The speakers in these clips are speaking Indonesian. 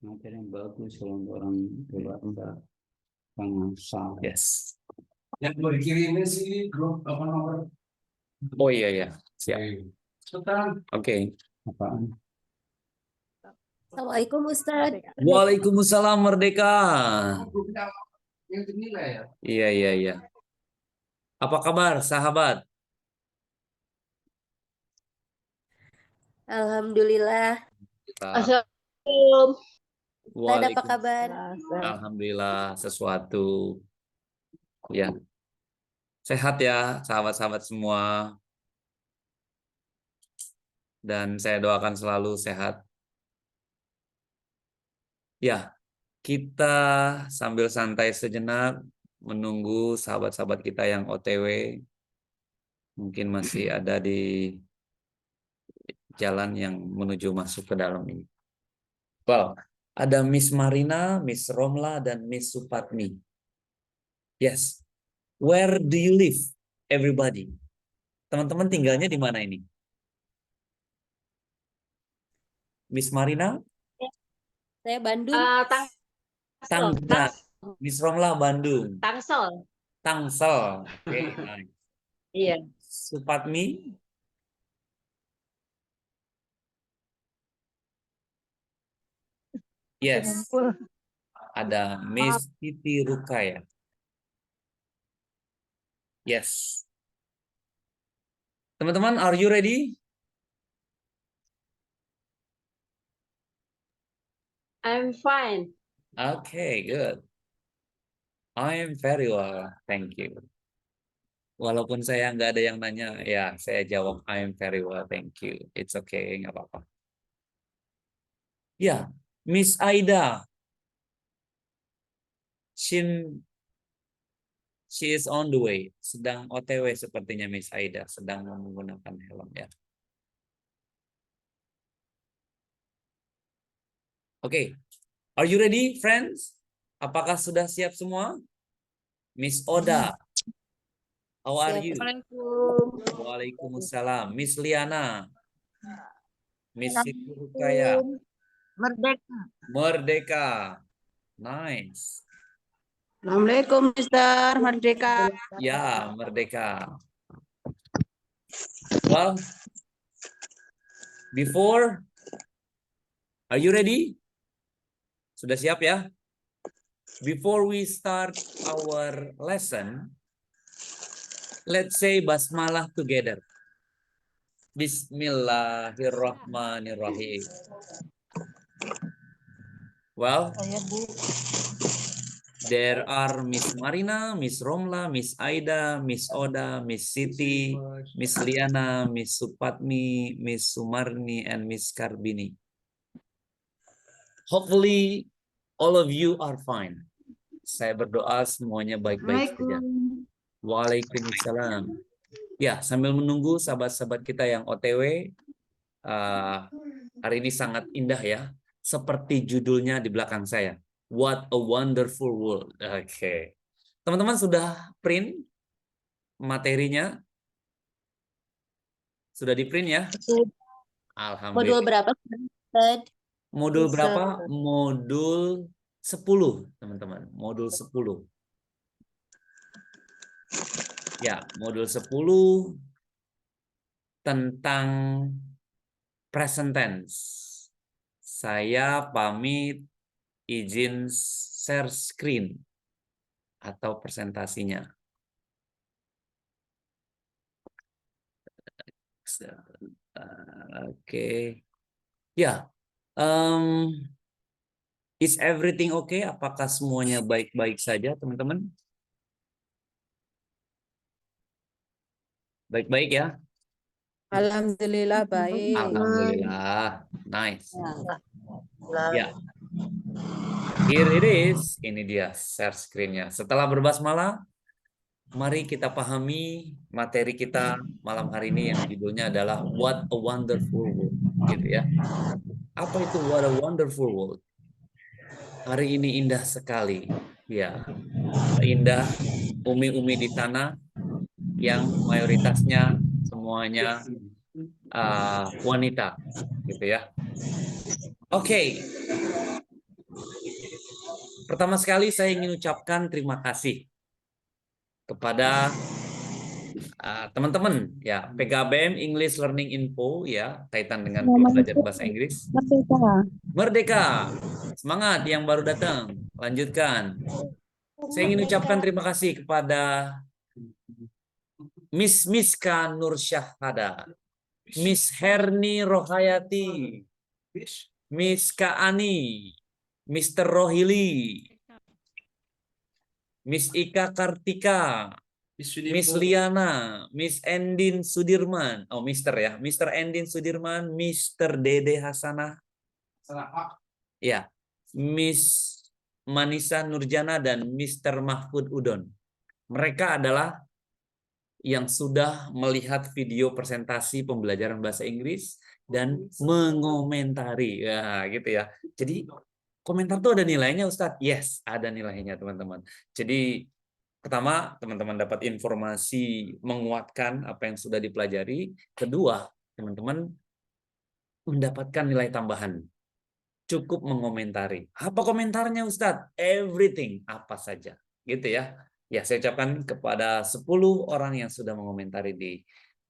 materi yang bagus kalau untuk orang dewasa pengasah. Yes. Yang gue dikirimin sih grup apa nomor? Oh iya ya. Siap. Sekarang Oke. Apaan? Assalamualaikum Ustadz. Waalaikumsalam Merdeka. grupnya yang dinilai ya. Iya iya iya. Apa kabar sahabat? Alhamdulillah. Kita- Assalamualaikum. Ustadz apa Waalaikum- kabar? Alhamdulillah sesuatu. Ya. Sehat ya sahabat-sahabat semua. Dan saya doakan selalu sehat. Ya, kita sambil santai sejenak menunggu sahabat-sahabat kita yang OTW. Mungkin masih ada di jalan yang menuju masuk ke dalam ini. Well, ada Miss Marina, Miss Romla, dan Miss Supatmi. Yes. Where do you live, everybody? Teman-teman tinggalnya di mana ini? Miss Marina? Saya Bandung. Tangga. Miss Romla, Bandung. Tangsel. Tangsel. Oke, nice. Iya. Supatmi? Yes. Ada Miss Titi Rukaya. Yes. Teman-teman, are you ready? I'm fine. Okay, good. I am very well, thank you. Walaupun saya nggak ada yang nanya, ya saya jawab I am very well, thank you. It's okay, nggak apa-apa. Ya, Miss Aida. She is on the way. Sedang OTW sepertinya Miss Aida, sedang menggunakan helm ya. Oke, are you ready, friends? Apakah sudah siap semua? Miss Oda, how are you? Waalaikumsalam. Miss Liana, Miss Siti Rukaya, Merdeka. Merdeka, nice. Assalamualaikum, Mister Merdeka. Ya, Merdeka. Well, are you ready? Sudah siap ya? Before we start our lesson, let's say basmalah together. Bismillahirrahmanirrahim. Well, there are Miss Marina, Miss Romla, Miss Aida, Miss Oda, Miss Siti, Miss Liana, Miss Supatmi, Miss Sumarni, and Miss Karbini. Hopefully, all of you are fine. Saya berdoa semuanya baik-baik saja. Waalaikumsalam. Ya, sambil menunggu sahabat-sahabat kita yang OTW, hari ini sangat indah ya. Seperti judulnya di belakang saya. What a wonderful world. Oke. Teman-teman sudah print materinya? Sudah di print ya? Alhamdulillah. Modul berapa, Ustadz? Modul berapa? Modul 10, teman-teman. Modul 10. Ya, modul 10 tentang present tense. Saya pamit izin share screen atau presentasinya. Oke. Ya. Is everything okay? Apakah semuanya baik-baik saja, teman-teman? Baik-baik ya? Alhamdulillah baik. Alhamdulillah. Nice. Ya. Here it is. Ini dia share screen-nya. Setelah berbasmalah, mari kita pahami materi kita malam hari ini yang judulnya adalah What a Wonderful World. Gitu ya. Apa itu What a Wonderful World? Hari ini indah sekali. Ya. Indah umi-umi di sana yang mayoritasnya semuanya wanita gitu ya. Oke. Pertama sekali saya ingin ucapkan terima kasih kepada teman-teman ya PKBM English Learning Info ya kaitan dengan belajar bahasa Inggris. Merdeka. Semangat yang baru datang. Lanjutkan. Saya ingin ucapkan terima kasih kepada Miss Miska Nur Syahada, Miss Herni Rohayati, Miss Kaani, Mr. Rohili, Miss Ika Kartika, Miss Liana, Miss Endin Sudirman, oh Mister ya, Mr. Endin Sudirman, Mr. Dede Hasanah, ya, Miss Manisa Nurjana dan Mr. Mahfud Udon. Mereka adalah yang sudah melihat video presentasi pembelajaran bahasa Inggris dan mengomentari, ya gitu ya. Jadi komentar tuh ada nilainya, Ustadz. Yes, ada nilainya teman-teman. Jadi pertama, teman-teman dapat informasi menguatkan apa yang sudah dipelajari. Kedua, teman-teman mendapatkan nilai tambahan. Cukup mengomentari. Apa komentarnya, Ustadz? Everything, apa saja. Gitu ya. Ya, saya ucapkan kepada 10 orang yang sudah mengomentari di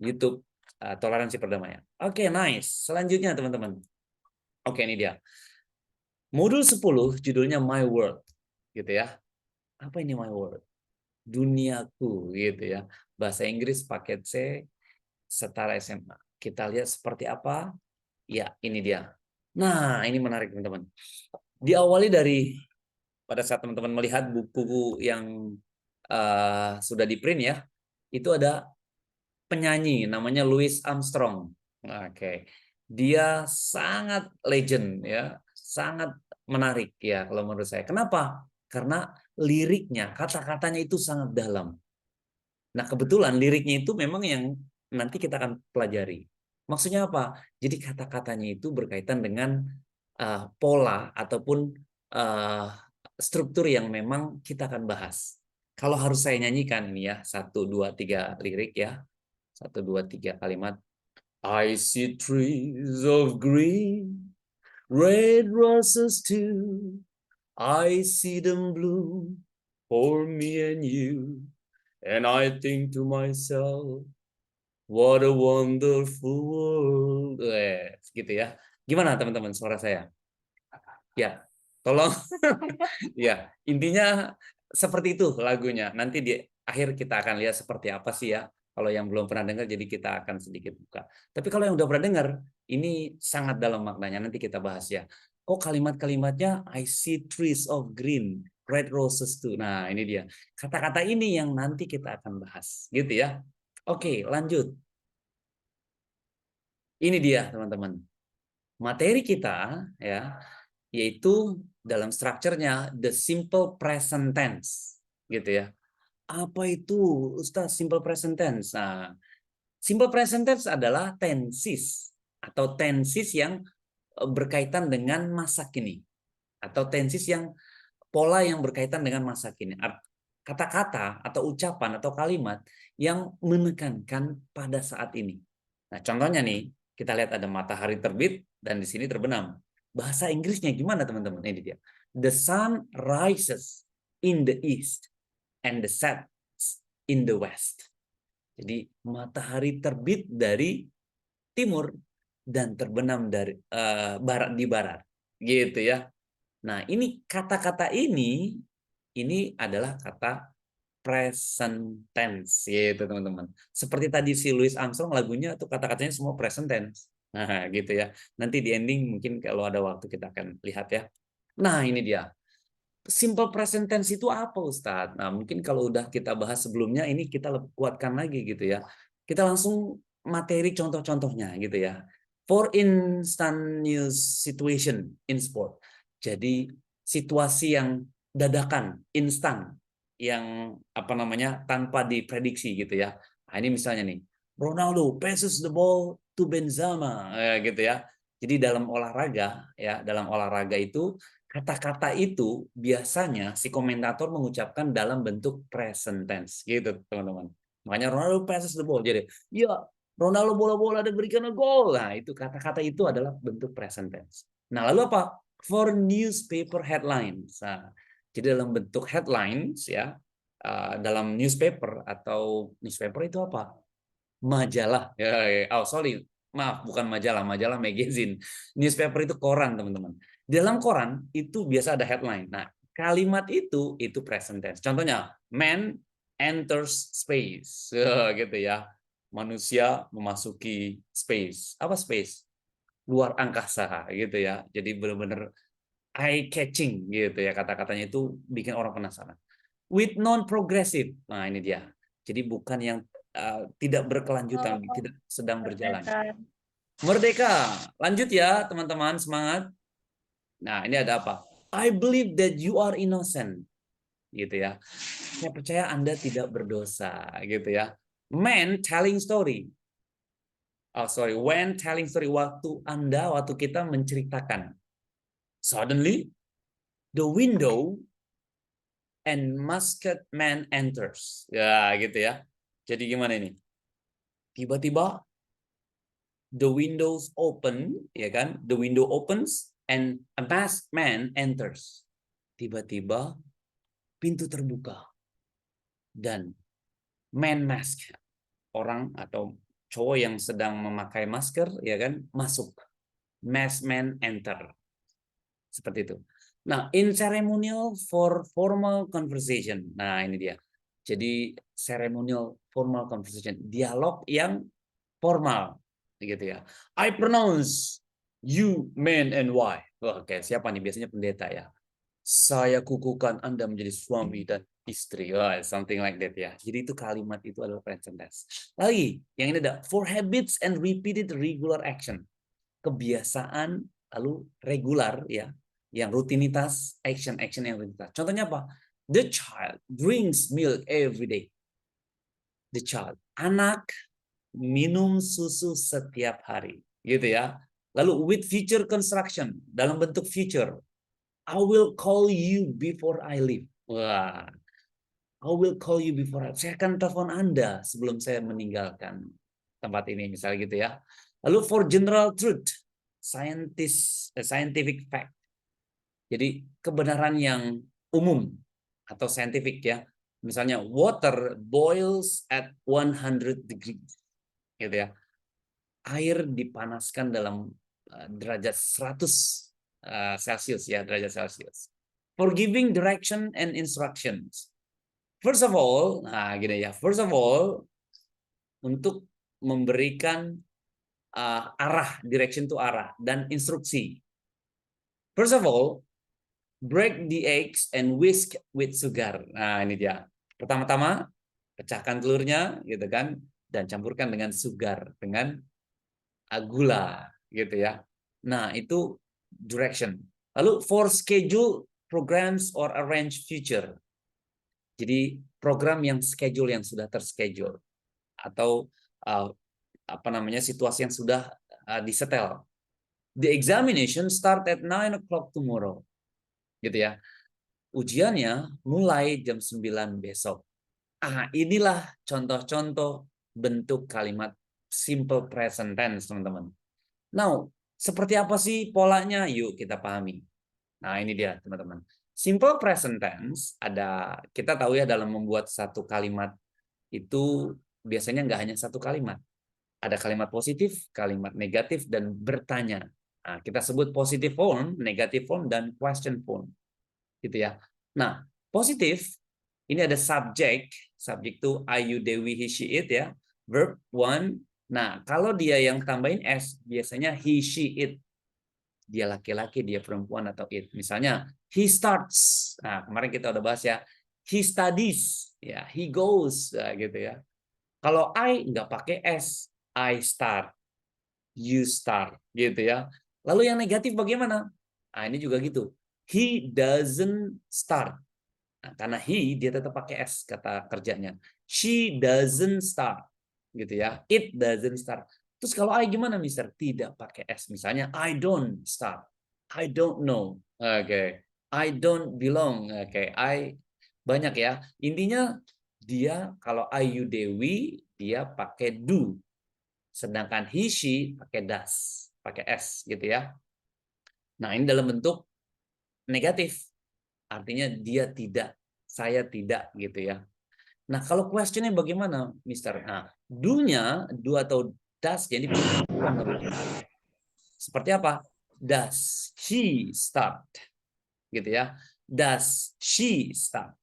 YouTube Toleransi Perdamaian. Oke, nice. Selanjutnya, teman-teman. Oke, ini dia. Modul 10 judulnya My World. Gitu ya. Apa ini My World? Duniaku gitu ya. Bahasa Inggris paket C setara SMA. Kita lihat seperti apa. Ya, ini dia. Nah, ini menarik teman-teman. Diawali dari pada saat teman-teman melihat buku yang sudah di print ya, itu ada penyanyi namanya Louis Armstrong. Oke. Dia sangat legend ya, sangat menarik ya kalau menurut saya. Kenapa? Karena liriknya, kata-katanya itu sangat dalam. Nah, kebetulan liriknya itu memang yang nanti kita akan pelajari. Maksudnya apa? Jadi kata-katanya itu berkaitan dengan pola ataupun struktur yang memang kita akan bahas. Kalau harus saya nyanyikan ini ya, 1, 2, 3 lirik ya. 1, 2, 3 kalimat. I see trees of green, red roses too. I see them bloom for me and you. And I think to myself, what a wonderful world. Gitu ya. Gimana teman-teman suara saya? Ya, tolong. Ya, intinya seperti itu lagunya. Nanti di akhir kita akan lihat seperti apa sih ya. Kalau yang belum pernah dengar, jadi kita akan sedikit buka. Tapi kalau yang udah pernah dengar, ini sangat dalam maknanya. Nanti kita bahas ya. Kok kalimat-kalimatnya I see trees of green, red roses too. Nah, ini dia. Kata-kata ini yang nanti kita akan bahas. Gitu ya. Oke, lanjut. Ini dia, teman-teman. Materi kita ya, yaitu dalam strukturnya the simple present tense. Gitu ya. Apa itu, Ustaz, simple present tense? Nah, simple present tense adalah tenses atau tenses yang berkaitan dengan masa kini atau tenses yang pola yang berkaitan dengan masa kini. Kata-kata atau ucapan atau kalimat yang menekankan pada saat ini. Nah, contohnya nih, kita lihat ada matahari terbit dan di sini terbenam. Bahasa Inggrisnya gimana, teman-teman? Ini dia. The sun rises in the east and the sets in the west. Jadi matahari terbit dari timur dan terbenam dari barat di barat, gitu ya. Nah, ini kata-kata ini adalah kata present tense, gitu teman-teman. Seperti tadi si Louis Armstrong lagunya tuh kata-katanya semua present tense. Nah, gitu ya. Nanti di ending mungkin kalau ada waktu kita akan lihat ya. Nah, ini dia. Simple present tense itu apa, Ustadz? Nah, mungkin kalau udah kita bahas sebelumnya, ini kita kuatkan lagi gitu ya. Kita langsung materi contoh-contohnya gitu ya. For instantaneous situation in sport. Jadi situasi yang dadakan, instan, yang apa namanya tanpa diprediksi gitu ya. Nah, ini misalnya nih, Ronaldo passes the ball to Benzema, gitu ya. Jadi dalam olahraga itu kata-kata itu biasanya si komentator mengucapkan dalam bentuk present tense gitu teman-teman. Makanya Ronaldo passes the ball. Jadi ya Ronaldo bola-bola dan berikan gol. Nah itu kata-kata itu adalah bentuk present tense. Nah lalu apa? For newspaper headlines. Nah, Jadi dalam bentuk headlines ya, dalam newspaper atau newspaper itu apa? Majalah. Oh sorry, maaf bukan majalah, majalah magazine. Newspaper itu koran teman-teman. Di dalam koran itu biasa ada headline. Nah kalimat itu present tense. Contohnya, man enters space, gitu ya. Manusia memasuki space. Apa space? Luar angkasa, gitu ya. Jadi benar-benar eye catching gitu ya, kata-katanya itu bikin orang penasaran. With non-progressive, nah ini dia. Jadi bukan yang tidak berkelanjutan, tidak sedang berjalan. Merdeka, lanjut ya teman-teman, semangat. Nah ini ada apa? I believe that you are innocent, gitu ya. Saya percaya Anda tidak berdosa, gitu ya. Man telling story. Oh sorry, when telling story, waktu kita menceritakan. Suddenly, the window and masked man enters. Ya, gitu ya. Jadi gimana ini? Tiba-tiba the windows open, ya kan? The window opens and a masked man enters. Tiba-tiba pintu terbuka dan man mask, orang atau cowok yang sedang memakai masker, ya kan, masuk. Masked man enter. Seperti itu. Nah, in ceremonial for formal conversation. Nah, ini dia. Jadi ceremonial formal conversation, dialog yang formal gitu ya. I pronounce you man and wife. Oke, siapa nih? Biasanya pendeta ya. Saya kukuhkan Anda menjadi suami dan istri. Something like that ya. Jadi itu kalimat itu adalah present tense. Lagi, yang ini ada for habits and repeated regular action. Kebiasaan lalu regular ya, yang rutinitas, action yang rutinitas. Contohnya apa? The child drinks milk every day. The child, anak minum susu setiap hari, gitu ya. Lalu with future construction, dalam bentuk future, I will call you before I leave. Wah, I will call you before saya akan telepon Anda sebelum saya meninggalkan tempat ini, misalnya gitu ya. Lalu for general truth, scientific fact. Jadi kebenaran yang umum atau scientific ya. Misalnya water boils at 100 degrees. Gitu ya. Air dipanaskan dalam derajat 100 Celsius ya, derajat Celsius. For giving direction and instructions. First of all, nah gini ya. First of all, untuk memberikan arah, direction to arah dan instruksi. First of all, break the eggs and whisk with sugar. Nah, ini dia. Pertama-tama, pecahkan telurnya, gitu kan, dan campurkan dengan sugar, dengan gula, gitu ya. Nah, itu direction. Lalu for schedule programs or arrange future. Jadi program yang schedule yang sudah terschedule atau situasi yang sudah disetel. The examination start at 9 o'clock tomorrow. Gitu ya. Ujiannya mulai jam 9 besok. Inilah contoh-contoh bentuk kalimat simple present tense, teman-teman. Now, seperti apa sih polanya? Yuk kita pahami. Nah, ini dia, teman-teman. Simple present tense kita tahu ya, dalam membuat satu kalimat itu biasanya nggak hanya satu kalimat. Ada kalimat positif, kalimat negatif, dan bertanya. Nah, kita sebut positive form, negative form, dan question form. Gitu ya. Nah, positif, ini ada subjek itu I, you, they, we, he, she, it ya. Verb one. Nah, kalau dia yang tambahin s, biasanya he, she, it. Dia laki-laki, dia perempuan, atau it. Misalnya, he starts. Nah, kemarin kita udah bahas ya. He studies. Ya, he goes. Nah, gitu ya. Kalau I nggak pakai s. I start. You start. Gitu ya. Lalu yang negatif bagaimana? Nah, ini juga gitu. He doesn't start. Nah, karena he, dia tetap pakai s kata kerjanya. She doesn't start. Gitu ya. It doesn't start. Terus kalau I gimana, Mister? Tidak pakai s. Misalnya, I don't start. I don't know. Oke. I don't belong. Oke. I banyak ya. Intinya dia kalau I, you, they, we, dia pakai do. Sedangkan he, she pakai does. Pakai s gitu ya. Nah, ini dalam bentuk negatif. artinya dia tidak, saya tidak gitu ya. Nah, kalau questionnya bagaimana, Mister? Nah, do-nya, do atau does, jadi seperti apa? Does he start? Gitu ya. Does she start?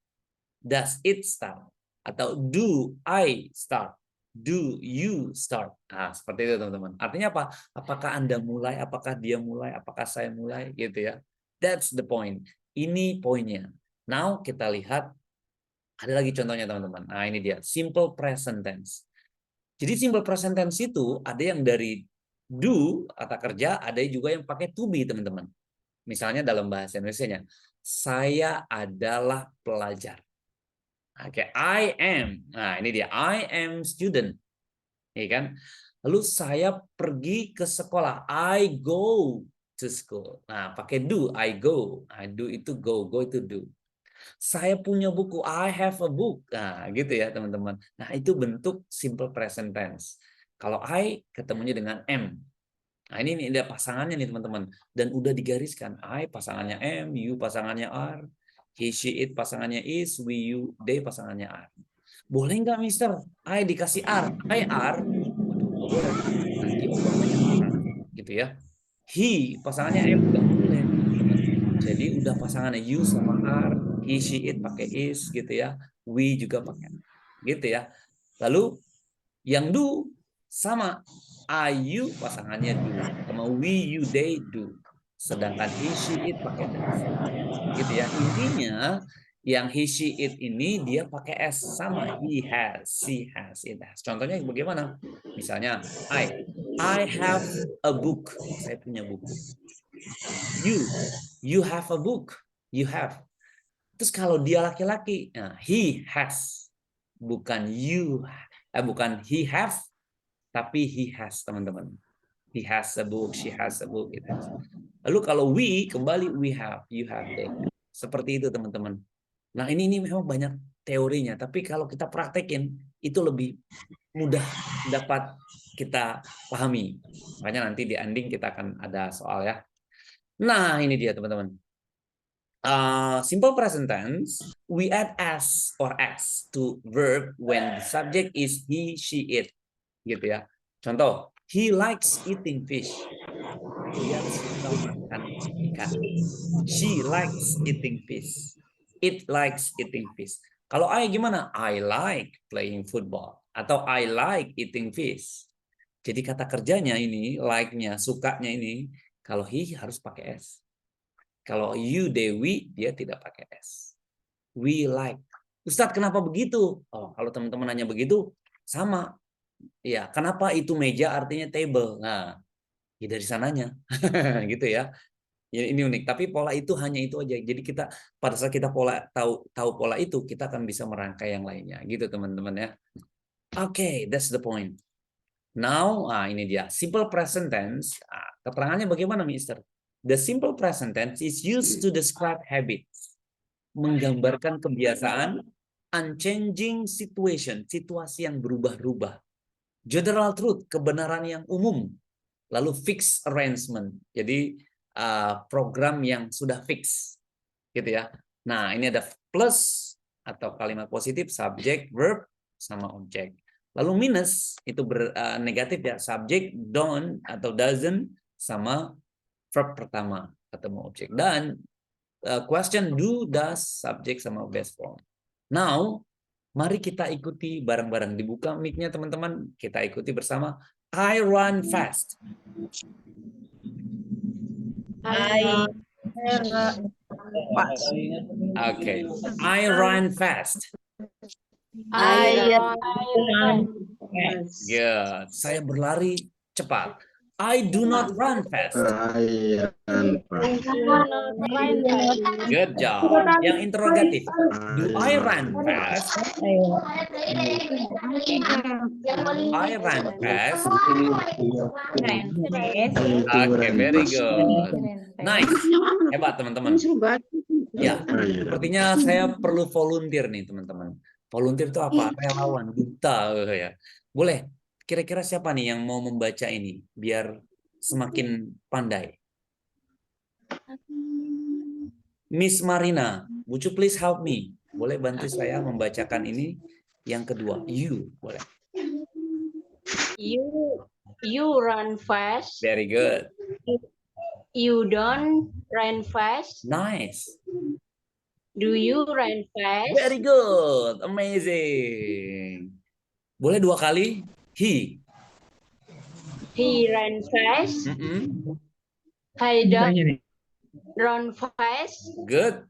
Does it start? Atau do I start? Do you start? Nah, seperti itu teman-teman. Artinya apa? Apakah Anda mulai? Apakah dia mulai? Apakah saya mulai? Gitu ya. That's the point. Ini poinnya. Now kita lihat ada lagi contohnya teman-teman. Nah ini dia. Simple present tense. Jadi simple present tense itu ada yang dari do, kata kerja, ada juga yang pakai to be teman-teman. Misalnya dalam bahasa Indonesianya, saya adalah pelajar. Oke, I am. Nah, ini dia. I am student. Ya kan? Lalu saya pergi ke sekolah. I go to school. Nah, pakai do. I go. I do itu go. Go itu do. Saya punya buku. I have a book. Nah, gitu ya, teman-teman. Nah, itu bentuk simple present tense. Kalau I ketemunya dengan am. Nah, ini ada pasangannya nih, teman-teman. Dan udah digariskan. I pasangannya am, you pasangannya are. He, she, it pasangannya is, we, you, they pasangannya are. Boleh nggak, Mister? I dikasih are. I are. Boleh. Nanti Obamanya marah. Gitu ya. He pasangannya am nggak boleh. Jadi udah pasangannya you sama are, he, she, it pakai is gitu ya. We juga pakai. Gitu ya. Lalu yang do sama I, you pasangannya do. Sama we, you, they do. Sedangkan he, she, it pakai does. Gitu ya. Intinya yang he, she, it ini dia pakai s sama he has, she has, it has. Contohnya bagaimana? Misalnya I have a book. Saya punya buku. You have a book. You have. Terus kalau dia laki-laki, nah, he has. Bukan you, bukan he have, tapi he has, teman-teman. He has a book, she has a book. It has. Lalu kalau we, kembali we have, you have, they have. Seperti itu, teman-teman. Nah, ini memang banyak teorinya, tapi kalau kita praktekin, itu lebih mudah dapat kita pahami. Makanya nanti di ending kita akan ada soal ya. Nah, ini dia, teman-teman. Simple present tense, we add s or s to verb when the subject is he, she, it. Gitu ya. Contoh, he likes eating fish. Dia suka makan ikan. She likes eating fish. It likes eating fish. Kalau I gimana? I like playing football. Atau I like eating fish. Jadi kata kerjanya ini, like-nya, sukanya ini, kalau he harus pakai s. Kalau you, they, we, dia tidak pakai s. We like. Ustadz, kenapa begitu? Oh, kalau teman-teman nanya begitu, sama. Ya, kenapa itu meja artinya table? Nah, ya dari sananya. Gitu ya. Ya, ini unik. Tapi pola itu hanya itu aja. Jadi kita pada saat kita tahu pola itu, kita akan bisa merangkai yang lainnya. Gitu teman-teman ya. Oke, that's the point. Now, ini dia. Simple present tense. Keterangannya bagaimana, Mister? The simple present tense is used to describe habits. Menggambarkan kebiasaan, unchanging situation, situasi yang berubah-ubah. General truth, kebenaran yang umum. Lalu fixed arrangement. Jadi program yang sudah fix. Gitu ya. Nah, ini ada plus atau kalimat positif, subject, verb, sama objek. Lalu minus itu negatif ya, subject, don't atau doesn't sama verb pertama ketemu objek. Dan question do, does, subject sama base form. Now, mari kita ikuti bareng-bareng. Dibuka mic-nya teman-teman, kita ikuti bersama. I run fast. Okay. I run fast. Good. Saya berlari cepat. I do not run fast. Good job. Yang interrogatif. Do I run fast? I run fast. Okay, very good. Nice. Hebat, teman-teman. Ya, sepertinya saya perlu volunteer nih, teman-teman. Volunteer itu apa? Relawan, duta ya. Boleh. Kira-kira siapa nih yang mau membaca ini biar semakin pandai? Miss Marina, Would you please help me? Boleh bantu saya membacakan ini yang kedua. You, boleh. You run fast. Very good. You don't run fast. Nice. Do you run fast? Very good. Amazing. Boleh 2 kali? He. He ran fast. Mm-mm. I don't run fast. Good.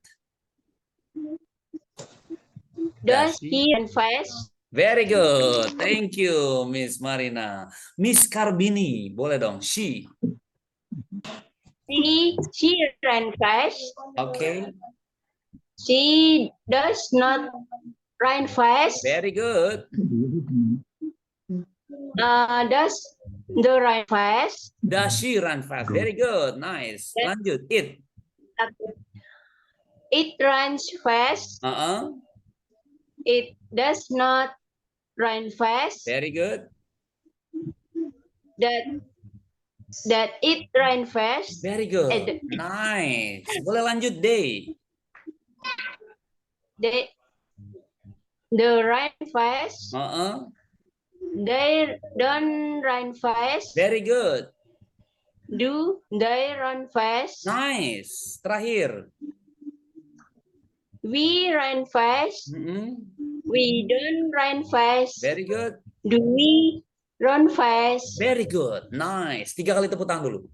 Does Dasi. he run fast? Very good. Thank you, Miss Marina. Miss Karbini, boleh dong. She. She ran fast. Okay. She does not run fast. Very good. Does the run fast? Does she run fast? Very good. Nice. Lanjut. It. It runs fast. It does not run fast. Very good. That it run fast. Very good. Nice. Boleh lanjut. They. They run fast. They don't run fast. Very good. Do they run fast? Nice. Terakhir. We run fast. We don't run fast. Very good. Do we run fast? Very good. Nice. 3 kali tepuk tangan dulu.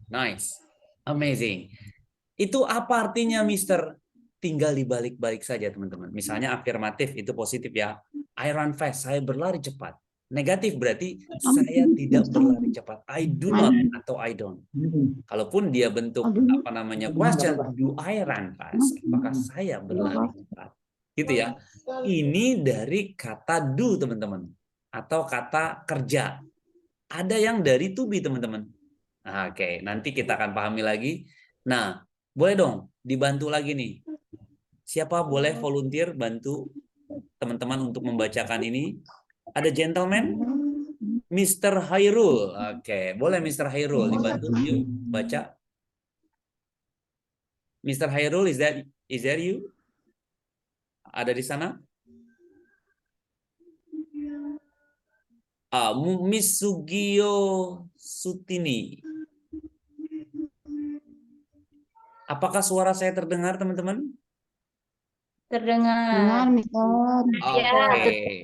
Nice. Amazing. Itu apa artinya, Mister? Tinggal dibalik-balik saja, teman-teman. Misalnya afirmatif itu positif ya. I run fast, saya berlari cepat. Negatif berarti saya tidak berlari cepat. I do not atau I don't. Kalaupun dia bentuk question, do I run fast? Apakah saya berlari cepat? Gitu ya. Ini dari kata do, teman-teman. Atau kata kerja. Ada yang dari to be, teman-teman. Oke, nanti kita akan pahami lagi. Nah, boleh dong dibantu lagi nih. Siapa boleh volunteer bantu teman-teman untuk membacakan ini? Ada gentleman? Mr. Hairul. Oke, boleh Mr. Hairul dibantu yuk baca. Mr. Hairul, is that you? Ada di sana? Miss Sugio Sutini. Apakah suara saya terdengar, teman-teman? Terdengar. Oke.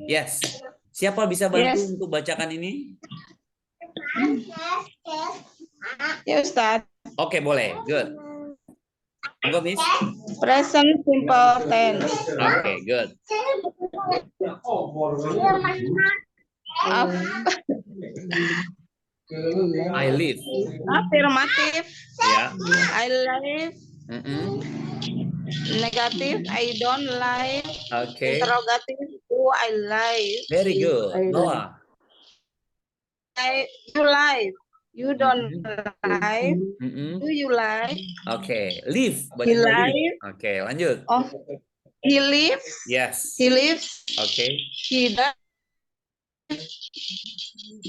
Yes. Siapa bisa bantu untuk bacakan ini? Ya Ustaz. Oke, boleh. Good. Monggo, Miss. Present simple tense. Oke, good. I live. Afirmatif. Ya. I live. Negatif. I don't live. Oke. Interrogatif. Do I live? Very good. Noah. You live. You don't live. Do you live? Oke. Live. He live. Oke, lanjut. Oh, he lives. Yes. He lives. Oke. He does.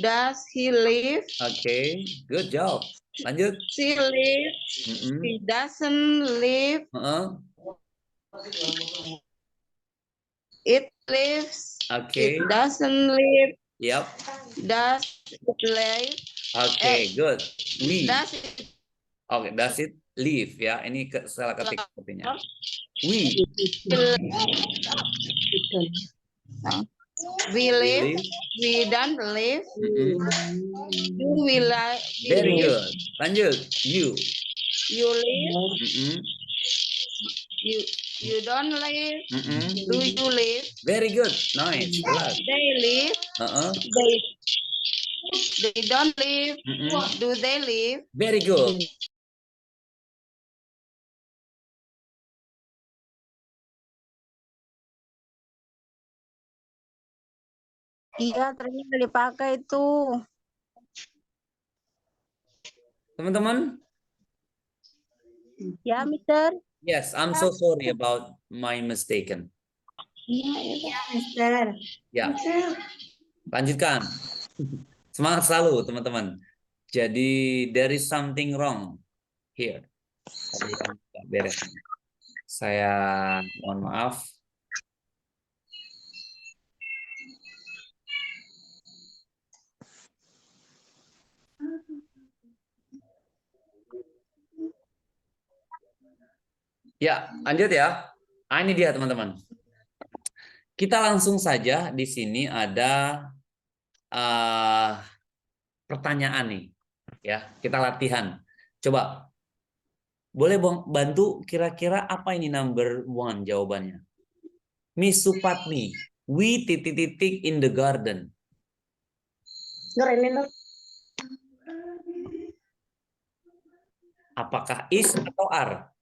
Does he live? Oke. Good job. Lanjut. She lives. He doesn't live. It lives. Oke. It doesn't live. Yep. Does it live? Oke, good. We. Does it Oke, does it live ya? Ini salah ketik sepertinya. We. We live. We don't live. Do we live? Very good. Lanjut. You. You live. You don't live. Do you live? Very good. Nice. Jelas. They live. They don't live. Do they live? Very good. Iya, ternyata dipakai itu. Teman-teman? Ya, Mister. Yes, I'm so sorry about my mistaken. Iya, Mister. Ya. Lanjutkan. Semangat selalu, teman-teman. Jadi, there is something wrong here. Tadi yang nggak beres. Saya mohon maaf. Ya, lanjut ya. Ah, ini dia teman-teman. Kita langsung saja di sini ada pertanyaan nih. Ya, kita latihan. Coba, boleh bantu kira-kira apa ini number one jawabannya? Miss Supatni, we titik-titik in the garden. Apakah is atau are?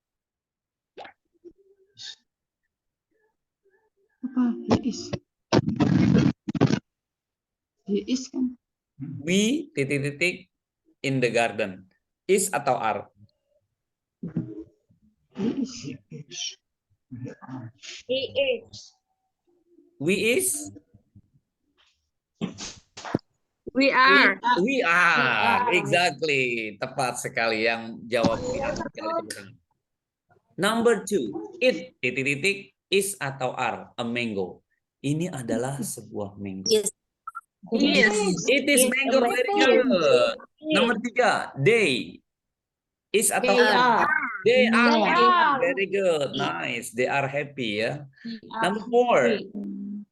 Is kan? We titik-titik in the garden. Is atau are? He is. We is? We are. We are. Exactly. Tepat sekali yang jawab we are. Number two. It titik-titik is atau are? A mango. Ini adalah sebuah mango. Yes. Yes. It is mango. Very good. Nomor tiga. They. Is atau They are? are. They are. They are. Very good. Nice. They are happy ya. Number four.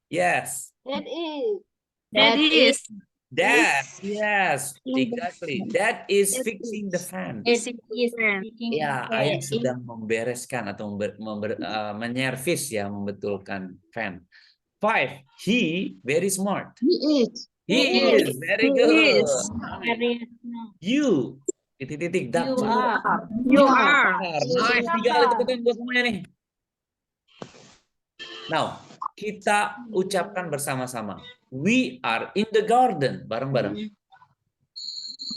Yes. That is. That is. That. Yes. Exactly. That is fixing the fan. Ya, ayah sedang membereskan atau menyervis ya, membetulkan fan. Five. He very smart. He is. He is very good. You. Titik-titik. You are. You are. Nice. 3 kali tepuk tangan buat semuanya nih. Now, kita ucapkan bersama-sama. We are in the garden. Bareng-bareng.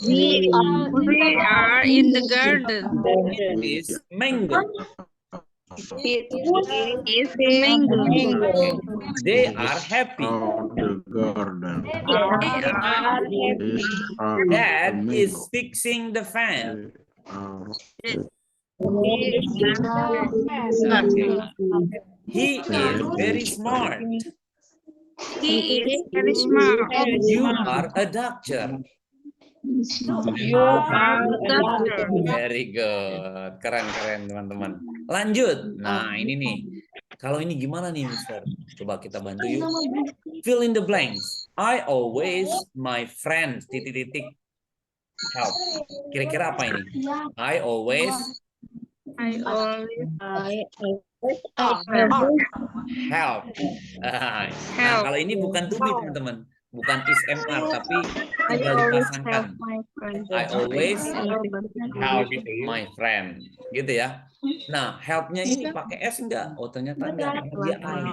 We are in the garden. It is mango. It is mango. They are happy. The garden Dad is fixing the fan. He is very smart. He is very smart. You are a doctor. You are a doctor. Very good. Keren-keren teman-teman. Lanjut. Nah, ini nih. Kalau ini gimana nih, Mister? Coba kita bantu yuk. Fill in the blanks. I always my friends titik-titik help. Kira-kira apa ini? I always help. Nah, kalau ini bukan to be, teman-teman. Bukan is MR, tapi tinggal dipasangkan. I always help my friend. Gitu ya. Nah, help-nya ini pakai S enggak? Oh, ternyata enggak. Dia I.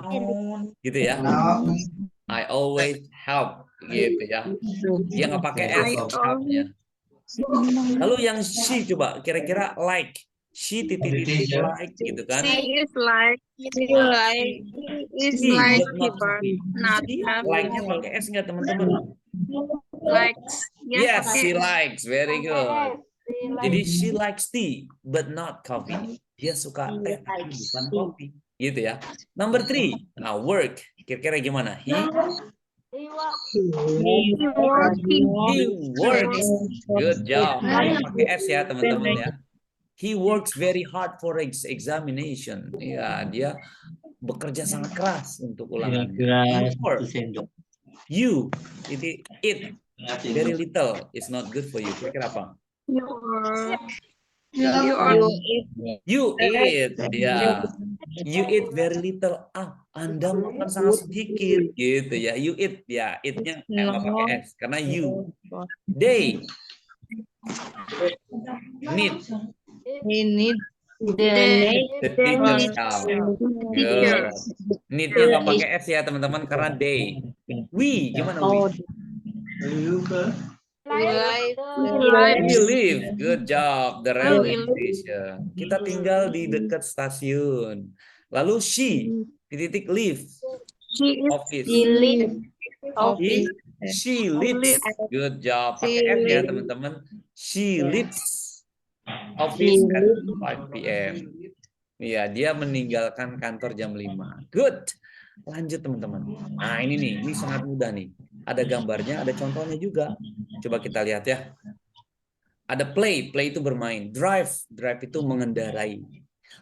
Gitu ya. I always help. Gitu ya. Dia nggak pakai S help-nya. Lalu yang she, coba kira-kira like. She titik-titik like gitu kan. She is like people. Not Like-nya pakai S enggak, teman-teman? likes. Yes, she likes. Very good. Jadi she likes tea, but not coffee. Dia suka teh, tapi bukan kopi. Gitu ya. Number 3. Nah, work. Kira-kira gimana? He works. Good job. Pakai S ya, teman-teman ya. He works very hard for examination. Ya, dia bekerja sangat keras untuk ulangan. You, it very little is not good for you. Kira-kira apa? You eat, ya. You eat very little. Anda makan sangat sedikit, gitu ya. You eat, ya. Eat-nya nggak pakai S, karena you. They need. The teacher's help. Good. Need-nya nggak pakai S ya, teman-teman, karena they. We, gimana we? We live. Good job. The railway station. Kita tinggal di dekat stasiun. Lalu she, titik live. Office. She lives. Good job. Pakai F ya, teman-teman. She lives. Office at 5 p.m. Iya, dia meninggalkan kantor jam 5. Good. Lanjut teman-teman. Nah, ini nih, ini sangat mudah nih. Ada gambarnya, ada contohnya juga. Coba kita lihat ya. Ada play itu bermain. Drive itu mengendarai.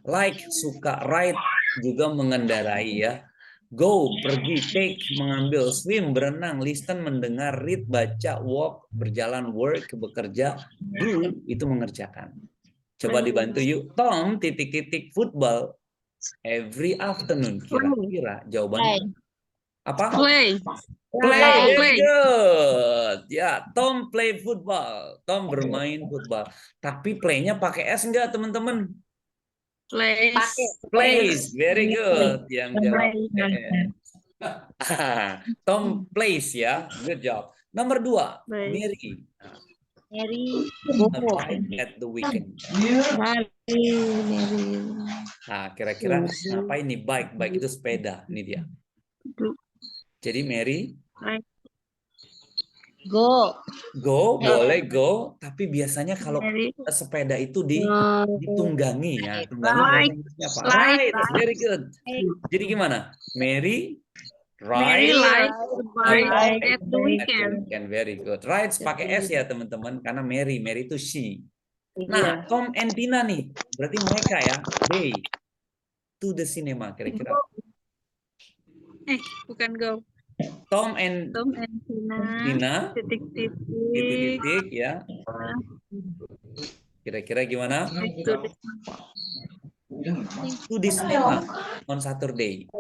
Like, suka, ride juga mengendarai ya. Go, pergi, take, mengambil, swim, berenang, listen, mendengar, read, baca, walk, berjalan, work, bekerja, do, itu mengerjakan. Coba dibantu yuk. Tom, football every afternoon. Kira-kira jawabannya apa? Play. Play, very good. Ya, Tom play football. Tom bermain football. Tapi playnya pakai S enggak, teman-teman? Plays, very good. Yang jawab Tom plays ya, good job. Nomor 2, Mary. At the weekend. Nah, kira-kira ngapain nih? Bike itu sepeda. Ini dia. Jadi Mary Go. Boleh go, tapi biasanya kalau sepeda itu ditunggangi ya. Tunggangi apa? Right, very good. Jadi gimana? Mary ride At the weekend. Very good. Rides pakai S ya teman-teman, karena Mary itu she. Nah, Tom and Tina nih, berarti mereka ya. They to the cinema kira-kira. Bukan go. Tom and Tina. Titik ya. Kira-kira gimana? To the cinema on Saturday.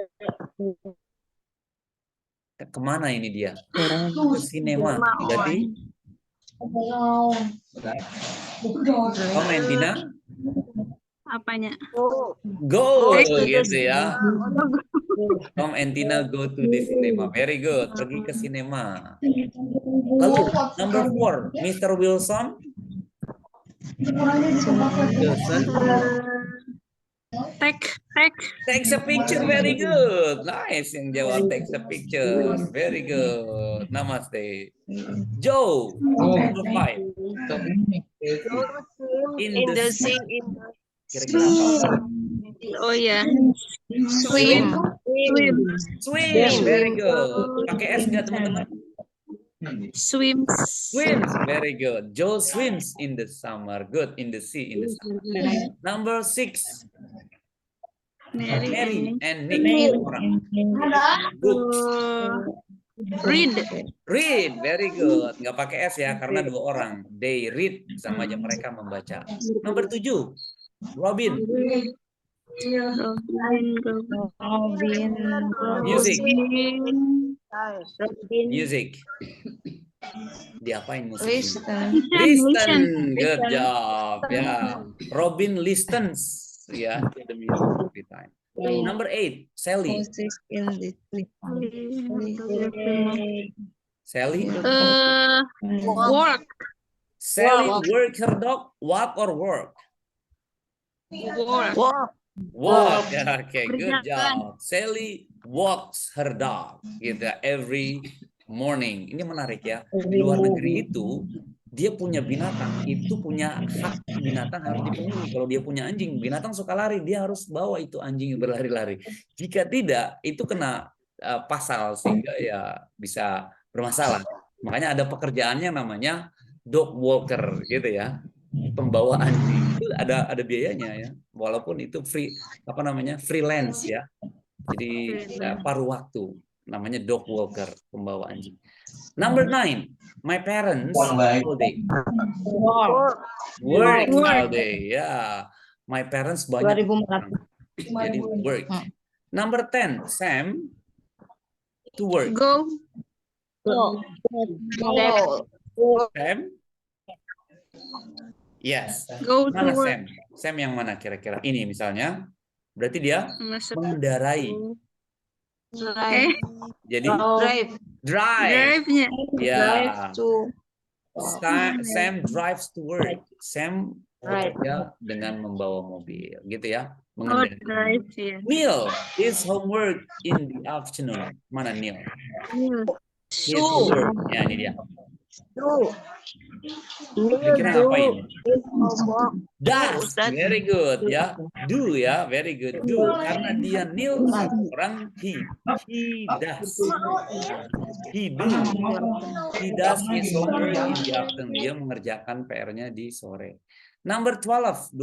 Kemana ini dia? Ke cinema. Berarti Tom and Tina? Apanya? Go gitu ya. Tom and Tina go to the cinema. Very good. Pergi ke sinema. Lalu number 4, Mr. Wilson. Takes a picture. Very good. Nice yang jawab takes a picture. Very good. Namaste. Joe. Number 5. In the sea. Kira-kira apa? Oh ya. Swim. Very good. Pakai S nggak teman-teman? Swims. Very good. Joe swims in the summer. Good. In the sea. In the summer. Number 6. Mary and Nick. Books. Read. Very good. Nggak pakai S ya, karena 2 orang. They read, sama aja mereka membaca. Nomor 7. Robin. Music. Diapain musik? Listen. Good job. Ya. Robin listens ya to the music every time. Number 8, Sally. Work. Sally work her dog, walk or work? Walk. Ya, okay, good job. Sally walks her dog gitu every morning. Ini menarik ya. Di luar negeri itu dia punya binatang, itu punya hak binatang harus dipenuhi. Kalau dia punya anjing, binatang suka lari, dia harus bawa itu anjing berlari-lari. Jika tidak, itu kena pasal sehingga ya bisa bermasalah. Makanya ada pekerjaannya namanya dog walker gitu ya. Pembawa anjing itu ada biayanya ya. Walaupun itu freelance ya. Jadi paruh waktu. Namanya dog walker, pembawa anjing. Number 9, my parents all day. Work all day. Ya, my parents banyak. Jadi work. Number 10, Sam to work. Go. Sam? Yes. Go to Mana work. Sam? Sam yang mana kira-kira? Ini misalnya. Berarti dia mengendarai. Jadi drive. Ya. Sam drives to work. Sam bekerja dengan membawa mobil, gitu ya. Mengendarai. Neil is homework in the afternoon. Mana Neil? His homework. Ya, ini dia. Do. Kira-kira ngapain? Does, Ustaz. very good ya. Do ya, very good. Do karena dia nil orang he does. He do. He does his homework in the afternoon. Dia mengerjakan PR-nya di sore. Number 12,